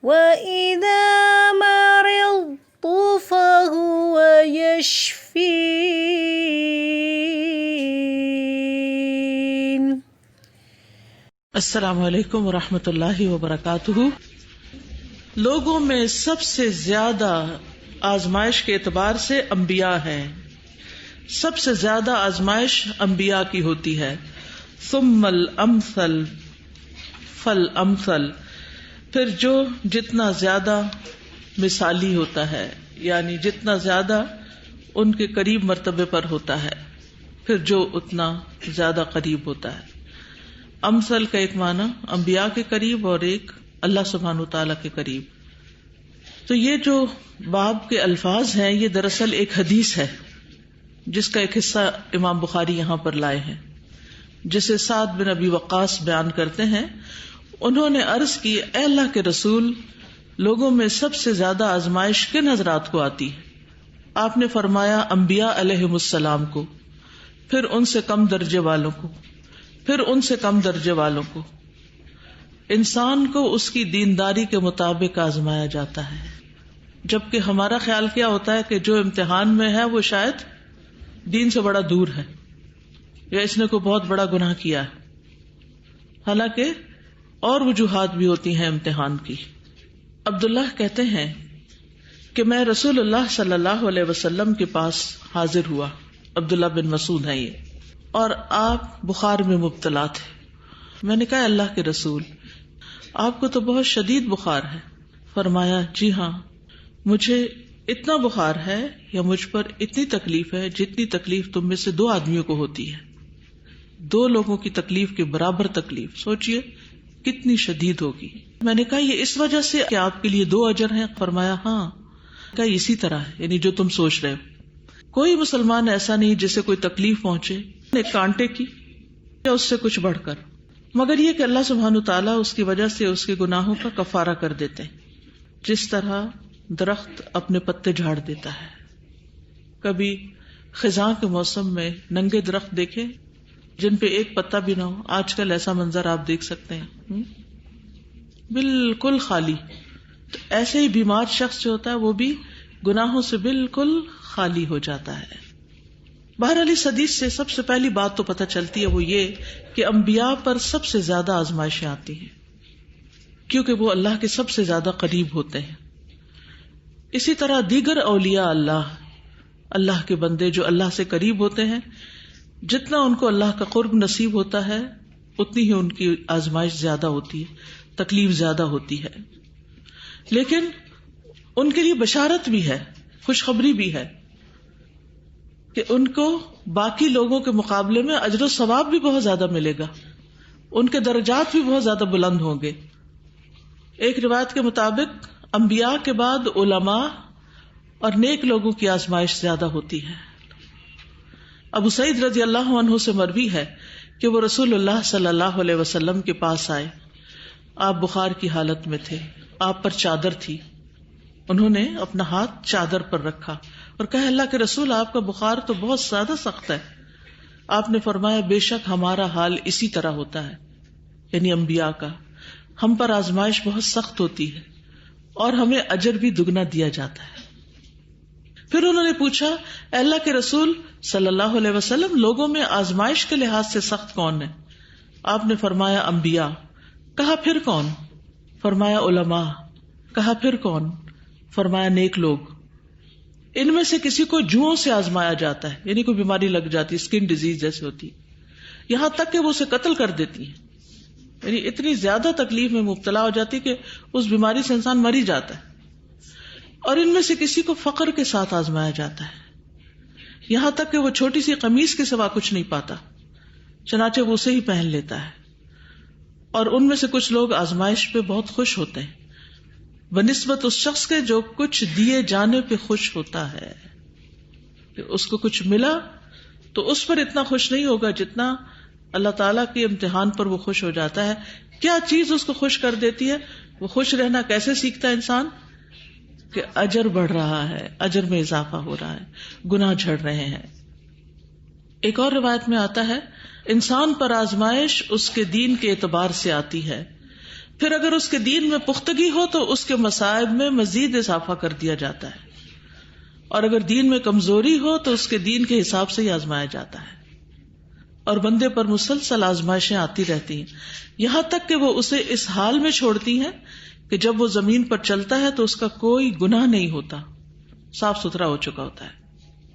وَإِذَا مَرِضْتُ فَهُوَ يَشْفِينِ۔ السلام علیکم ورحمۃ اللہ وبرکاتہ۔ لوگوں میں سب سے زیادہ آزمائش کے اعتبار سے انبیاء ہیں، سب سے زیادہ آزمائش انبیاء کی ہوتی ہے۔ ثم الامثل فالامثل، پھر جو جتنا زیادہ مثالی ہوتا ہے، یعنی جتنا زیادہ ان کے قریب مرتبے پر ہوتا ہے، پھر جو اتنا زیادہ قریب ہوتا ہے۔ امثل کا ایک معنی انبیاء کے قریب اور ایک اللہ سبحانہ وتعالیٰ کے قریب۔ تو یہ جو باب کے الفاظ ہیں یہ دراصل ایک حدیث ہے جس کا ایک حصہ امام بخاری یہاں پر لائے ہیں، جسے سعد بن ابی وقاص بیان کرتے ہیں۔ انہوں نے عرض کی، اے اللہ کے رسول، لوگوں میں سب سے زیادہ آزمائش کن حضرات کو آتی ہے؟ آپ نے فرمایا انبیاء علیہم السلام کو، پھر ان سے کم درجے والوں کو، پھر ان سے کم درجے والوں کو۔ انسان کو اس کی دینداری کے مطابق آزمایا جاتا ہے، جبکہ ہمارا خیال کیا ہوتا ہے کہ جو امتحان میں ہے وہ شاید دین سے بڑا دور ہے، یا اس نے کوئی بہت بڑا گناہ کیا ہے، حالانکہ اور وجوہات بھی ہوتی ہیں امتحان کی۔ عبداللہ کہتے ہیں کہ میں رسول اللہ صلی اللہ علیہ وسلم کے پاس حاضر ہوا، عبداللہ بن مسعود ہیں یہ، اور آپ بخار میں مبتلا تھے۔ میں نے کہا اللہ کے رسول، آپ کو تو بہت شدید بخار ہے۔ فرمایا جی ہاں، مجھے اتنا بخار ہے یا مجھ پر اتنی تکلیف ہے جتنی تکلیف تم میں سے 2 آدمیوں کو ہوتی ہے۔ 2 لوگوں کی تکلیف کے برابر تکلیف، سوچئے کتنی شدید ہوگی۔ میں نے کہا یہ اس وجہ سے کہ آپ کے لیے 2 اجر ہیں؟ فرمایا ہاں۔ کہا اسی طرح ہے، یعنی جو تم سوچ رہے ہو، کوئی مسلمان ایسا نہیں جسے کوئی تکلیف پہنچے ایک کانٹے کی یا اس سے کچھ بڑھ کر، مگر یہ کہ اللہ سبحانہ تعالیٰ اس کی وجہ سے اس کے گناہوں کا کفارہ کر دیتے ہیں، جس طرح درخت اپنے پتے جھاڑ دیتا ہے۔ کبھی خزاں کے موسم میں ننگے درخت دیکھے جن پہ ایک پتا بھی نہ ہو؟ آج کل ایسا منظر آپ دیکھ سکتے ہیں، بالکل خالی۔ تو ایسے ہی بیمار شخص جو ہوتا ہے وہ بھی گناہوں سے بالکل خالی ہو جاتا ہے۔ بہرحال اس حدیث سے سب سے پہلی بات تو پتہ چلتی ہے، وہ یہ کہ انبیاء پر سب سے زیادہ آزمائشیں آتی ہیں، کیونکہ وہ اللہ کے سب سے زیادہ قریب ہوتے ہیں۔ اسی طرح دیگر اولیاء اللہ کے بندے جو اللہ سے قریب ہوتے ہیں، جتنا ان کو اللہ کا قرب نصیب ہوتا ہے اتنی ہی ان کی آزمائش زیادہ ہوتی ہے، تکلیف زیادہ ہوتی ہے۔ لیکن ان کے لیے بشارت بھی ہے، خوشخبری بھی ہے کہ ان کو باقی لوگوں کے مقابلے میں اجر و ثواب بھی بہت زیادہ ملے گا، ان کے درجات بھی بہت زیادہ بلند ہوں گے۔ ایک روایت کے مطابق انبیاء کے بعد علماء اور نیک لوگوں کی آزمائش زیادہ ہوتی ہے۔ ابو سعید رضی اللہ عنہ سے مروی ہے کہ وہ رسول اللہ صلی اللہ علیہ وسلم کے پاس آئے، آپ بخار کی حالت میں تھے، آپ پر چادر تھی، انہوں نے اپنا ہاتھ چادر پر رکھا اور کہا اللہ کے رسول آپ کا بخار تو بہت زیادہ سخت ہے۔ آپ نے فرمایا بے شک ہمارا حال اسی طرح ہوتا ہے، یعنی انبیاء کا، ہم پر آزمائش بہت سخت ہوتی ہے اور ہمیں اجر بھی دگنا دیا جاتا ہے۔ پھر انہوں نے پوچھا اے اللہ کے رسول صلی اللہ علیہ وسلم، لوگوں میں آزمائش کے لحاظ سے سخت کون ہے؟ آپ نے فرمایا انبیاء۔ کہا پھر کون؟ فرمایا علماء۔ کہا پھر کون؟ فرمایا نیک لوگ۔ ان میں سے کسی کو جوؤں سے آزمایا جاتا ہے، یعنی کوئی بیماری لگ جاتی، اسکن ڈیزیز جیسے ہوتی، یہاں تک کہ وہ اسے قتل کر دیتی ہے، یعنی اتنی زیادہ تکلیف میں مبتلا ہو جاتی کہ اس بیماری سے انسان مر ہی جاتا ہے۔ اور ان میں سے کسی کو فقر کے ساتھ آزمایا جاتا ہے، یہاں تک کہ وہ چھوٹی سی قمیص کے سوا کچھ نہیں پاتا، چنانچہ وہ اسے ہی پہن لیتا ہے۔ اور ان میں سے کچھ لوگ آزمائش پہ بہت خوش ہوتے ہیں بنسبت اس شخص کے جو کچھ دیے جانے پہ خوش ہوتا ہے، کہ اس کو کچھ ملا تو اس پر اتنا خوش نہیں ہوگا جتنا اللہ تعالیٰ کے امتحان پر وہ خوش ہو جاتا ہے۔ کیا چیز اس کو خوش کر دیتی ہے؟ وہ خوش رہنا کیسے سیکھتا ہے انسان؟ کہ اجر بڑھ رہا ہے، اجر میں اضافہ ہو رہا ہے، گناہ جھڑ رہے ہیں۔ ایک اور روایت میں آتا ہے انسان پر آزمائش اس کے دین کے اعتبار سے آتی ہے، پھر اگر اس کے دین میں پختگی ہو تو اس کے مصائب میں مزید اضافہ کر دیا جاتا ہے، اور اگر دین میں کمزوری ہو تو اس کے دین کے حساب سے ہی آزمایا جاتا ہے، اور بندے پر مسلسل آزمائشیں آتی رہتی ہیں، یہاں تک کہ وہ اسے اس حال میں چھوڑتی ہیں کہ جب وہ زمین پر چلتا ہے تو اس کا کوئی گناہ نہیں ہوتا، صاف ستھرا ہو چکا ہوتا ہے۔